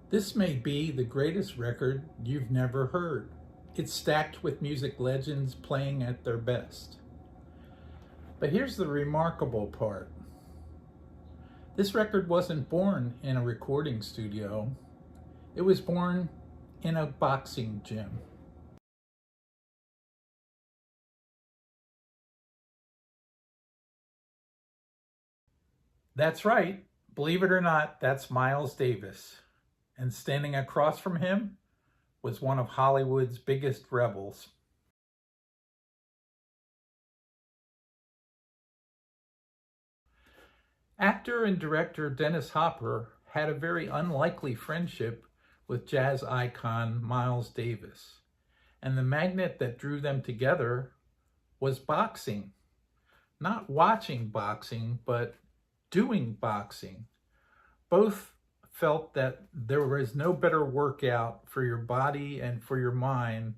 This may be the greatest record you've never heard. It's stacked with music legends playing at their best. But here's the remarkable part. This record wasn't born in a recording studio. It was born in a boxing gym. That's right. Believe it or not, that's Miles Davis. And standing across from him was one of Hollywood's biggest rebels. Actor and director Dennis Hopper had a very unlikely friendship with jazz icon Miles Davis. And the magnet that drew them together was boxing. Not watching boxing, but doing boxing. Both felt that there was no better workout for your body and for your mind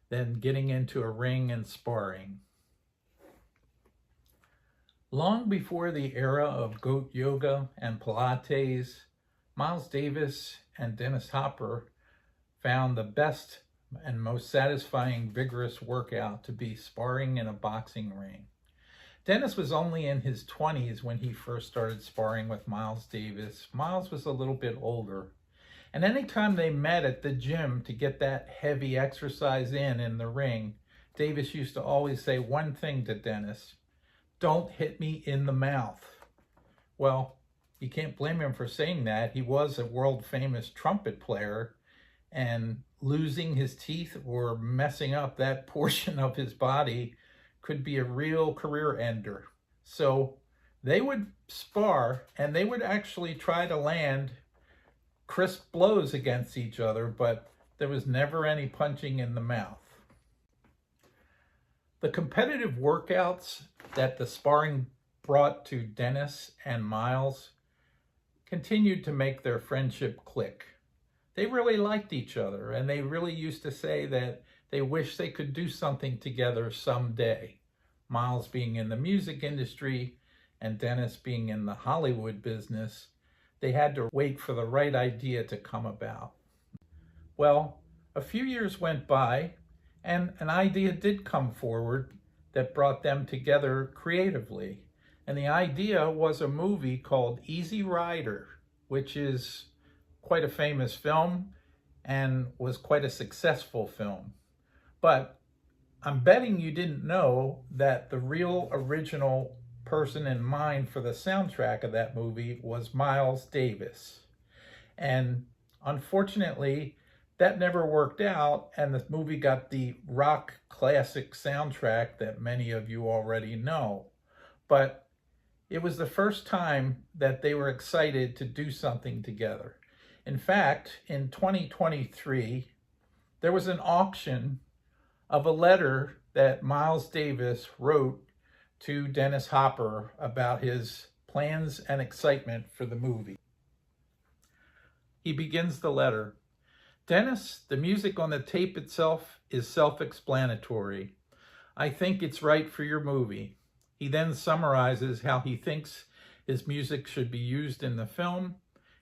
than getting into a ring and sparring. Long before the era of goat yoga and Pilates, Miles Davis and Dennis Hopper found the best and most satisfying vigorous workout to be sparring in a boxing ring. Dennis was only in his 20s when he first started sparring with Miles Davis. Miles was a little bit older. And anytime they met at the gym to get that heavy exercise in the ring, Davis used to always say one thing to Dennis: "Don't hit me in the mouth." Well, you can't blame him for saying that. He was a world famous trumpet player, and losing his teeth or messing up that portion of his body could be a real career ender. So they would spar and they would actually try to land crisp blows against each other, but there was never any punching in the mouth. The competitive workouts that the sparring brought to Dennis and Miles continued to make their friendship click. They really liked each other, and they really used to say that they wish they could do something together someday. Miles being in the music industry and Dennis being in the Hollywood business, they had to wait for the right idea to come about. Well, a few years went by, and an idea did come forward that brought them together creatively. And the idea was a movie called Easy Rider, which is quite a famous film and was quite a successful film. But I'm betting you didn't know that the real original person in mind for the soundtrack of that movie was Miles Davis. And unfortunately, that never worked out, and the movie got the rock classic soundtrack that many of you already know. But it was the first time that they were excited to do something together. In fact, in 2023, there was an auction of a letter that Miles Davis wrote to Dennis Hopper about his plans and excitement for the movie. He begins the letter: "Dennis, the music on the tape itself is self-explanatory. I think it's right for your movie." He then summarizes how he thinks his music should be used in the film,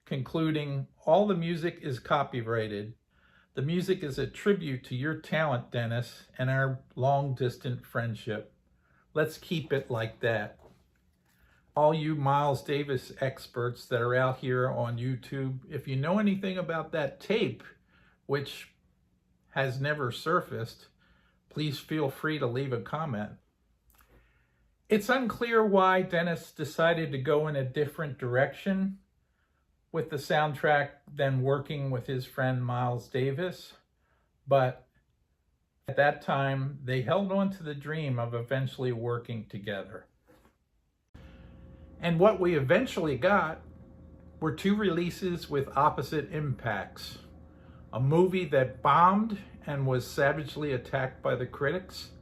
concluding, "All the music is copyrighted. The music is a tribute to your talent, Dennis, and our long-distant friendship. Let's keep it like that." All you Miles Davis experts that are out here on YouTube, if you know anything about that tape, which has never surfaced, please feel free to leave a comment. It's unclear why Dennis decided to go in a different direction with the soundtrack than working with his friend Miles Davis, but at that time they held on to the dream of eventually working together. And what we eventually got were two releases with opposite impacts: a movie that bombed and was savagely attacked by the critics,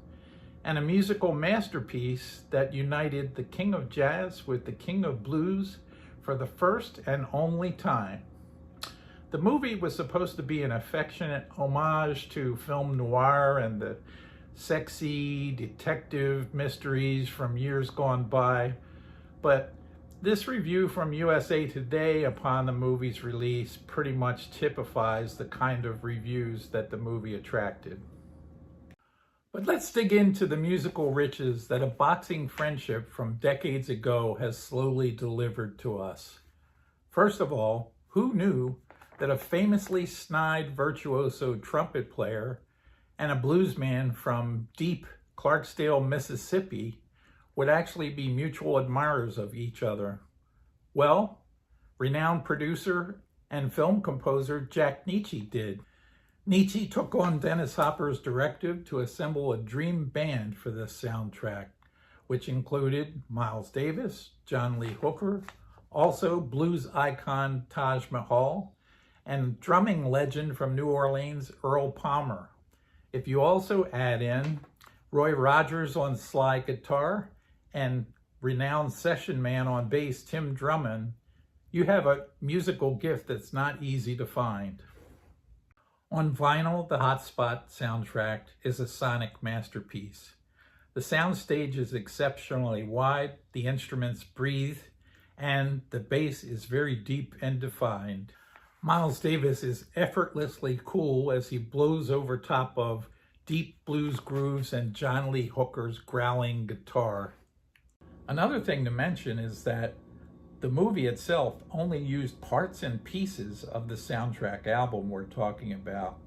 and a musical masterpiece that united the king of jazz with the king of blues for the first and only time. The movie was supposed to be an affectionate homage to film noir and the sexy detective mysteries from years gone by, but This review from USA Today upon the movie's release pretty much typifies the kind of reviews that the movie attracted. But let's dig into the musical riches that a boxing friendship from decades ago has slowly delivered to us. First of all, who knew that a famously snide virtuoso trumpet player and a bluesman from deep Clarksdale, Mississippi would actually be mutual admirers of each other? Well, renowned producer and film composer Jack Nitzsche did. Nitzsche took on Dennis Hopper's directive to assemble a dream band for this soundtrack, which included Miles Davis, John Lee Hooker, also blues icon Taj Mahal, and drumming legend from New Orleans, Earl Palmer. If you also add in Roy Rogers on slide guitar and renowned session man on bass Tim Drummond, you have a musical gift that's not easy to find. On vinyl, the Hotspot soundtrack is a sonic masterpiece. The soundstage is exceptionally wide, the instruments breathe, and the bass is very deep and defined. Miles Davis is effortlessly cool as he blows over top of deep blues grooves and John Lee Hooker's growling guitar. Another thing to mention is that the movie itself only used parts and pieces of the soundtrack album we're talking about.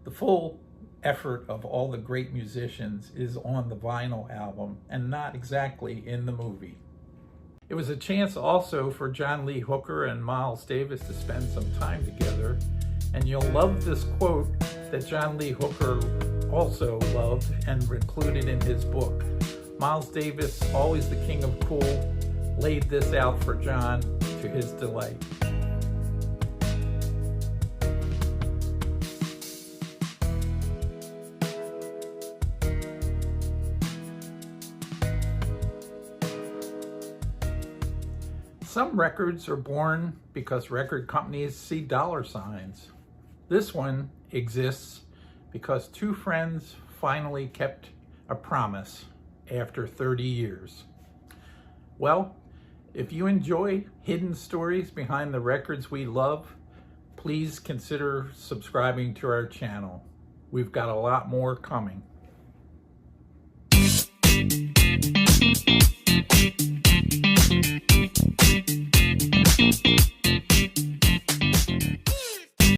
The full effort of all the great musicians is on the vinyl album and not exactly in the movie. It was a chance also for John Lee Hooker and Miles Davis to spend some time together, and you'll love this quote that John Lee Hooker also loved and included in his book. Miles Davis, always the king of cool, laid this out for John to his delight. Some records are born because record companies see dollar signs. This one exists because two friends finally kept a promise after 30 years. Well, if you enjoy hidden stories behind the records we love, please consider subscribing to our channel. We've got a lot more coming.